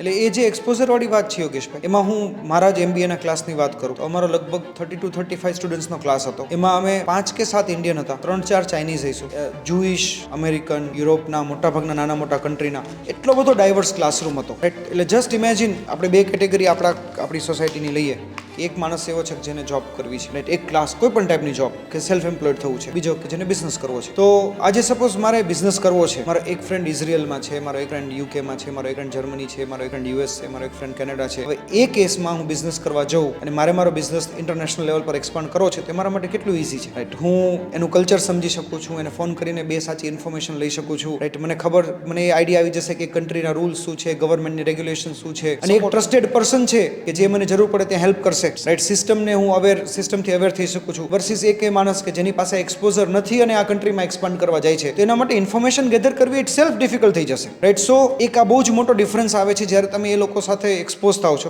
એટલે એ જે એક્સપોઝરવાળી વાત છે યોગેશભાઈ, એમાં હું મારા જ MBA ક્લાસની વાત કરું તો અમારો લગભગ 30 to 35 સ્ટુડન્ટ્સનો ક્લાસ હતો. એમાં અમે 5 કે 7 ઇન્ડિયન હતા, 3-4 ચાઇનીઝ હઈશું, જુઇશ, અમેરિકન, યુરોપના મોટાભાગના નાના મોટા કન્ટ્રીના, એટલો બધો ડાયવર્સ ક્લાસરૂમ હતો. એટલે જસ્ટ ઇમેજિન આપણે 2 કેટેગરી આપણી સોસાયટીની લઈએ. એક માણસ એવો છે જેને જોબ કરવી છે, રાઈટ, એક ક્લાસ કોઈ પણ ટાઈપની જોબ કે સેલ્ફ એમ્પ્લોયડ થવું છે, બીજો કે જેને બિઝનેસ કરવો છે. તો આજે સપોઝ મારે બિઝનેસ કરવો છે, મારો એક ફ્રેન્ડ ઇઝરાયલમાં છે, મારો એક ફ્રેન્ડ યુકેમાં છે, મારો એક ફ્રેન્ડ જર્મની છે, મારો એક ફ્રેન્ડ US છે, મારો એક ફ્રેન્ડ કેનેડા છે. હવે એ કેસમાં હું બિઝનેસ કરવા જાઉં અને મારો બિઝનેસ ઇન્ટરનેશનલ લેવલ પર એક્સપાન્ડ કરવો છે, તો મારા માટે કેટલું ઇઝી છે, રાઈટ. હું એનું કલ્ચર સમજી શકું છું, એને ફોન કરીને 2 સાચી ઇન્ફોર્મેશન લઈ શકું છું, રાઈટ. મને એ આઈડિયા આવી જશે કે કન્ટ્રીના રૂલ્સ શું છે, ગવર્મેન્ટની રેગ્યુલેશન શું છે, અને એક ટ્રસ્ટેડ પર્સન છે કે જે મને જરૂર પડે ત્યાં હેલ્પ કરશે, રાઈટ. સિસ્ટમથી અવેર થઈ શકું છું. વર્સિસ એક એ માણસ કે જેની પાસે એક્સપોઝર નથી અને આ કન્ટ્રીમાં એક્સપાન્ડ કરવા જાય છે, તો એના માટે ઇન્ફોર્મેશન ગેધર કરવી ઇટ સેલ્ફ ડિફિકલ્ટ થઈ જશે, રાઈટ. સો એક આ બહુ જ મોટો ડિફરન્સ આવે છે જ્યારે તમે એ લોકો સાથે એક્સપોઝ થાવ છો.